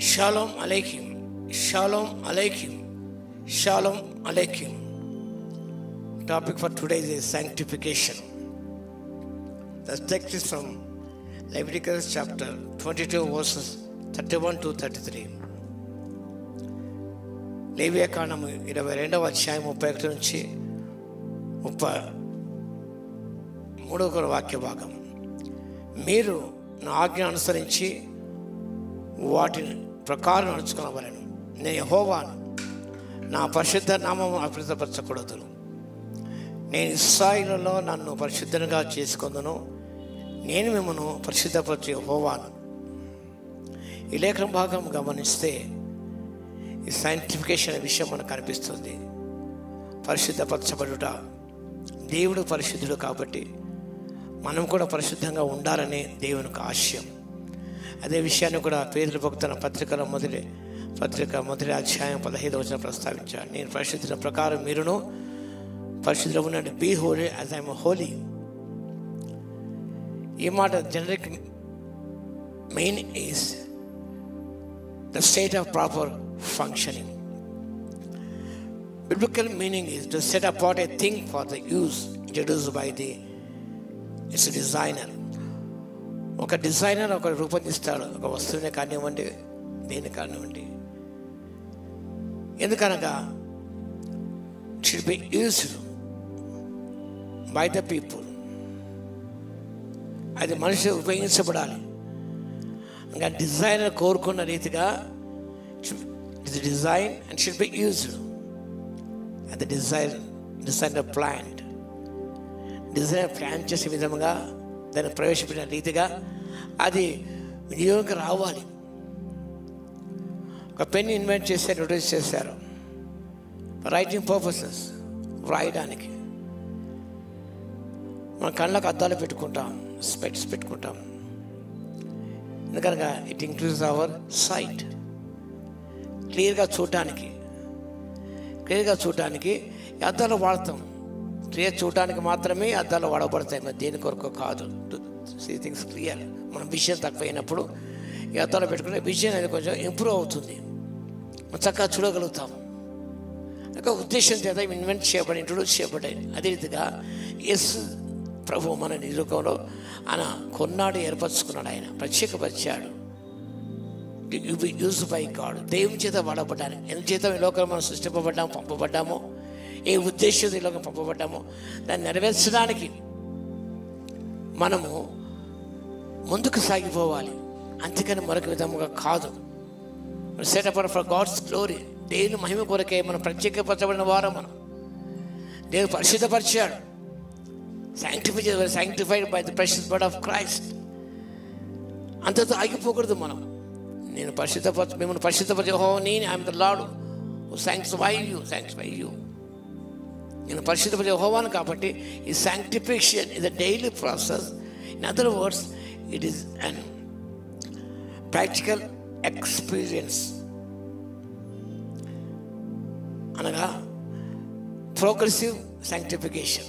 Shalom Aleichem. Shalom Aleichem. Shalom Aleichem. Topic for today is sanctification. The text is from Leviticus chapter 22 verses 31 to 33. లేవియాకాండము 22వ అధ్యాయం 31 నుంచి 33వ వాక్య భాగం. మీరు నా ఆజ్ఞ అనుసరించి వాటిని ప్రకారం నడుచుకోవలను. నేను యెహోవాను, నా పరిశుద్ధ నామము అపవిత్రపరచకూడదు. నేను ఇశ్రాయేలులో నన్ను పరిశుద్ధంగా చేసుకొందును. నేను మిమ్మల్ని పరిశుద్ధపరచు యెహోవాను. ఈ లేఖన భాగం గమనిస్తే ఈ సైంటిఫికేషన్ విషయం మనకు కనిపిస్తుంది. పరిశుద్ధపరచబడుట, దేవుడు పరిశుద్ధుడు కాబట్టి మనం కూడా పరిశుద్ధంగా ఉండాలనే దేవునికి ఆశయం. అదే విషయాన్ని కూడా పేతురు భక్తుల మొదటి అధ్యాయం 15వ వచనం ప్రస్తావించాడు. నేను పరిశుద్ధుల ప్రకారం మీరును పరిశుద్ధులు ఉండండి. Be holy as I'm holy. ఈ మాట generic meaning is the state of proper functioning. Biblical meaning is to set apart a thing for the use introduced by the its designer. ఒక డిజైనర్ ఒక రూపొందిస్తాడు, ఒక వస్తువునే కానివ్వండి, దేని కానివ్వండి. ఎందుకనగా should be used by the people. అది మనిషి ఉపయోగించబడాలి. ఇంకా డిజైనర్ కోరుకున్న రీతిగా its design and should be used. అది డిజైనర్ ప్లాన్ చేసే విధంగా దాన్ని ప్రవేశపెట్టిన రీతిగా అది వినియోగం రావాలి. ఒక పెన్ ఇన్వెంట్ చేశారు, ఇంట్రొడ్యూస్ చేశారు రైటింగ్ పర్పసెస్, వ్రాయడానికి. మన కళ్ళకు అద్దాలు పెట్టుకుంటాం, స్పెక్ట్స్ పెట్టుకుంటాం. ఎందుకనగా ఇట్ ఇంక్రీజ్ అవర్ సైట్. క్లియర్గా చూడటానికి అద్దాలు వాడతాం. క్లియర్ చూడటానికి మాత్రమే అద్దాలు వాడబడతాయి, మరి దేని కొరకు కాదు. See things clear. మనం విజన్ తక్కువైనప్పుడు ఈ అద్దాలు పెట్టుకునే విజన్ అనేది కొంచెం ఇంప్రూవ్ అవుతుంది, మనం చక్కగా చూడగలుగుతాం. ఒక ఉద్దేశం చేత ఇన్వెంట్ చేయబడి ఇంట్రొడ్యూస్ చేయబడ్డాయి. అదే రీతిగా యేసు ప్రభు మన నిరూపంలో ఆయన కొన్నాడు, ఏర్పరచుకున్నాడు, ఆయన ప్రత్యేకపరిచాడు. యూజ్ బై గాడ్, దేవుని చేత వాడబడ్డానికి. ఎందుచేత ఈ లోకంలో మనం సృష్టింపబడ్డాము, పంపబడ్డామో, ఏ ఉద్దేశంతో ఈ లోకం పంపబడ్డామో దాన్ని నెరవేర్చడానికి మనము ముందుకు సాగిపోవాలి. అంతేకాని మరొక విధముగా కాదు. Set apart for God's glory. దేవుని మహిమ కొరకే మనం ప్రత్యేకపరచబడిన వారం. మనం దేవుడు పరిశుద్ధపరిచాడు. sanctified by the precious blood of Christ. అంతతో ఆగిపోకూడదు. మనం మిమ్మల్ని పరిశుద్ధపరచు నేను I'm the lord who sanctify you. నేను పరిశుద్ధపరిచే యెహోవాను కాబట్టి ఈ sanctification is a daily process. In other words, it is an practical experience. అనగా ప్రోగ్రెసివ్ sanctification.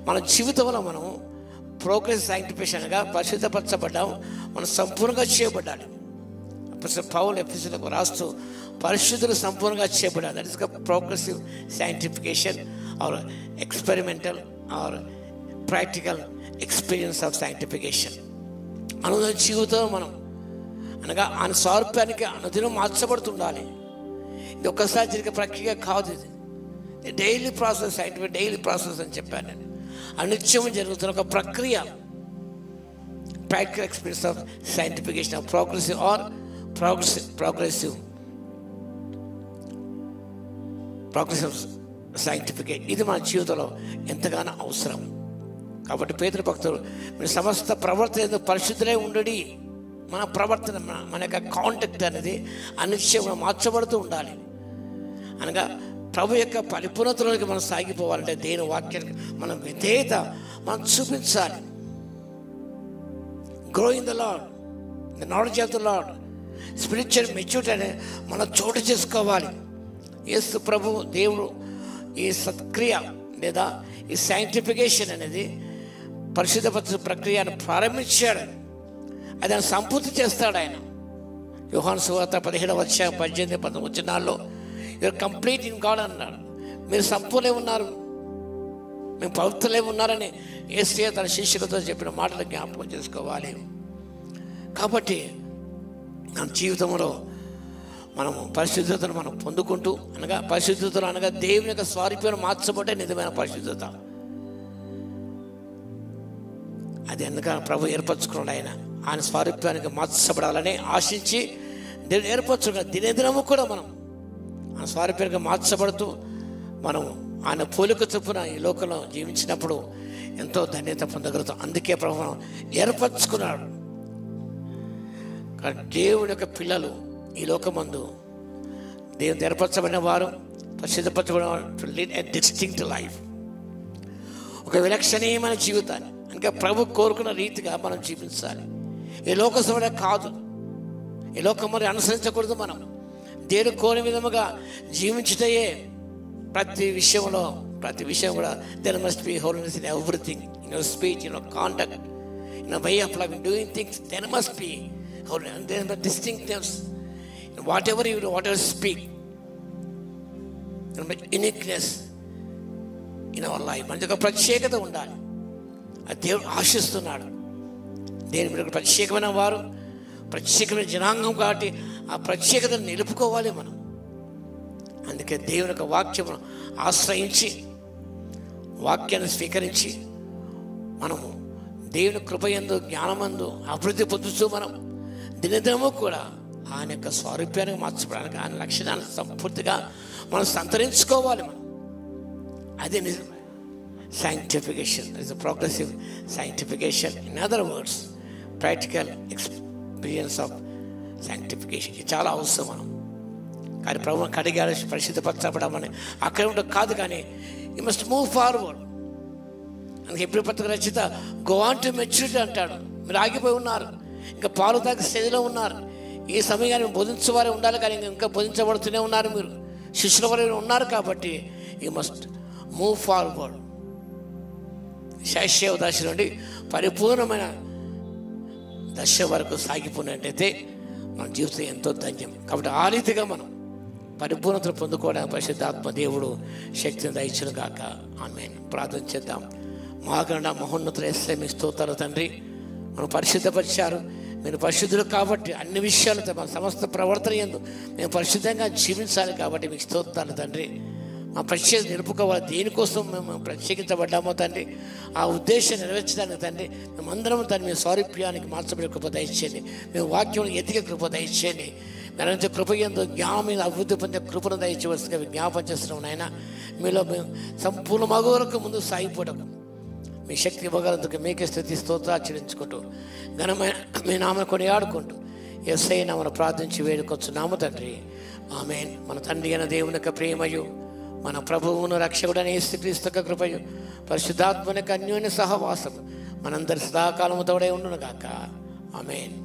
మన జీవితంలో మనం ప్రోగ్రెసివ్ sanctification అనగా పరిశుద్ధపరచబడ్డాం, మనం సంపూర్ణంగా చేయబడ్డాలి. పౌలు ఎఫెసీయులకు రాస్తూ పరిశుద్ధులు సంపూర్ణంగా చేయబడాలి. That is progressive sanctification or experimental or practical experience of sanctification. అనుదిన జీవితం మనం అనగా ఆయన స్వారూప్యానికి అనుదినం మార్చబడుతుండాలి. ఇది ఒక్కసారి జరిగే ప్రక్రియ కాదు. ఇది డైలీ ప్రాసెస్, డైలీ ప్రాసెస్ అని చెప్పాను నేను. అనిత్యం జరుగుతున్న ఒక ప్రక్రియ. Practical experience of sanctification of progressive or progressive sanctification. ఇది మన జీవితంలో ఎంతగానో అవసరం. కాబట్టి పేతురు భక్తులు, మీరు సమస్త ప్రవర్తన పరిశుద్ధులై ఉండడి. మన ప్రవర్తన, మన యొక్క కాంటాక్ట్ అనేది అనిశ్చయంగా మార్చబడుతూ ఉండాలి. అనగా ప్రభు యొక్క పరిపూర్ణతలోకి మనం సాగిపోవాలంటే దేని వాక్యానికి మనం విధేయత మనం చూపించాలి. Grow in the lord, the knowledge of the lord, spiritual maturity అనేది మనం చోటు చేసుకోవాలి. యేసు ప్రభు దేవుడు ఈ సత్క్రియ లేదా ఈ sanctification అనేది పరిశుద్ధపరచు ప్రక్రియను ప్రారంభించాడు. అది ఆయన సంపూర్తి చేస్తాడు. ఆయన యోహాను సువార్త 17:18-19 వచనాల్లో యూఆర్ కంప్లీట్ ఇన్ గాడ్ అన్నాడు. మీరు సంపూర్ణే ఉన్నారు, మేము పవిత్రులే ఉన్నారని యేసయ్య తన శిష్యులతో చెప్పిన మాటలు జ్ఞాపకం చేసుకోవాలి. కాబట్టి మన జీవితంలో మనము పరిశుద్ధతను మనం పొందుకుంటూ అనగా పరిశుద్ధతలు అనగా దేవుని యొక్క స్వరూపాన్ని మార్చబట్టే నిజమైన పరిశుద్ధత. అది ఎందుకని ప్రభు ఏర్పరచుకున్నాడు. ఆయన స్వరూపానికి మార్చబడాలని ఆశించి దేవుడు ఏర్పరచుకున్నాడు. దినదినము కూడా మనం ఆయన స్వరూపానికి మార్చబడుతూ మనం ఆయన పోలిక చొప్పున ఈ లోకంలో జీవించినప్పుడు ఎంతో ధన్యత పొందగలుగుతాం. అందుకే ప్రభు ఏర్పరచుకున్నాడు. కానీ దేవుని యొక్క పిల్లలు ఈ లోకమందు దేవుని ఏర్పరచబడిన వారు, పరిశుద్ధపరచబడిన వారు లీడ్ ఎ డిస్టింక్ట్ లైఫ్, ఒక విలక్షణీయమైన జీవితాన్ని ఇంకా ప్రభు కోరుకున్న రీతిగా మనం జీవించాలి. ఈ లోక సమయ కాదు, ఈ లోకం మరి అనుసరించకూడదు. మనం దేవుడు కోరిన విధముగా జీవించుటే ప్రతి విషయం కూడా there must be holiness in everything, in your speech, in your conduct, in your way of life, doing things. There must be holiness, and there must be distinctness in whatever you do, whatever speak. There must be uniqueness in our life. మనకి ఒక ప్రత్యేకత ఉండాలి. అది దేవుడు ఆశిస్తున్నాడు. దేని మీద ప్రత్యేకమైన వారు, ప్రత్యేకమైన జనాంగం కాబట్టి ఆ ప్రత్యేకతను నిలుపుకోవాలి మనం. అందుకే దేవుని యొక్క వాక్యమును ఆశ్రయించి వాక్యాన్ని స్వీకరించి మనము దేవుని కృపయందు జ్ఞానమందు అభివృద్ధి పొందుతూ మనం దినదినము కూడా ఆయన యొక్క స్వరూపానికి మార్చబడానికి ఆయన లక్షణాన్ని సంపూర్తిగా మనం సంతరించుకోవాలి. మనం అదే నిజం sanctification. There is a progressive sanctification. In other words, practical experience of sanctification. ఇది చాలా అవసరం. మనం కానీ ప్రభుత్వం కడిగాడు, పరిశుద్ధపరచబడమని అక్కడ ఉండదు కాదు, కానీ యూ మస్ట్ మూవ్ ఫార్వర్డ్. అందుకే ఎప్పుడు పత్రిక Rachitha go on to maturity అంటాడు. మీరు ఆగిపోయి ఉన్నారు, ఇంకా పాలు తాగే స్థితిలో ఉన్నారు. ఈ సమయాన్ని బోధించేవారే ఉండాలి, కానీ ఇంకా బోధించబడుతూనే ఉన్నారు. మీరు శిష్యుల వరకు ఉన్నారు కాబట్టి యూ మస్ట్ మూవ్ ఫార్వర్డ్. శాశ్వత దశ నుండి పరిపూర్ణమైన దశ వరకు సాగిపోయినట్టయితే మన జీవితం ఎంతో ధన్యం. కాబట్టి ఆ రీతిగా మనం పరిపూర్ణతను పొందుకోవడానికి పరిశుద్ధాత్మ దేవుడు శక్తిని దయచును గాక. ఆమేన్. ప్రార్థన చేద్దాం. మహాగణ మహోన్నతుల యేసయ్య మీకు స్తోత్రాలు తండ్రి. మనం పరిశుద్ధపరిచారు, మీరు పరిశుద్ధులు కాబట్టి అన్ని విషయాలతో మన సమస్త ప్రవర్తన యందు మేము పరిశుద్ధంగా జీవించాలి కాబట్టి మీకు స్తోత్రాలు తండ్రి. మా ప్రత్యేకత నిలుపుకోవాలి. దేనికోసం మేము ప్రత్యేకించబడ్డామో తండ్రి, ఆ ఉద్దేశం నెరవేర్చడానికి తండ్రి మేమందరం తండ్రి మీ స్వరూప్యానికి మార్చబడే కృప దయచేయండి. మేము వాక్యం ఎదిగే కృప దయచేయండి. మరింత కృప యందు జ్ఞానం మీద అభివృద్ధి పొందే కృపను దయచేవలసిగా జ్ఞాపం చేస్తున్నాం నాయన. మీలో మేము సంపూర్ణ మగ వరకు ముందు సాగిపోవడం మీ శక్తి ఇవ్వగలందుకు మీకే స్తుతి స్తోత్రాలు చెల్లించుకుంటూ ఘనమైన మీ నామను కొనియాడుకుంటూ యేసయ్య నామమున ప్రార్థించి వేడుకొచ్చున్నాము తండ్రి. ఆమేన్. మన తండ్రి అయిన దేవుని యొక్క ప్రేమయు, మన ప్రభువును రక్షకుడైన యేసుక్రీస్తు యొక్క కృపయు, పరిశుద్ధాత్మ యొక్క అన్యోన్య సహవాసం మనందరి సదాకాలము తోడై ఉండును గాక. ఆమేన్.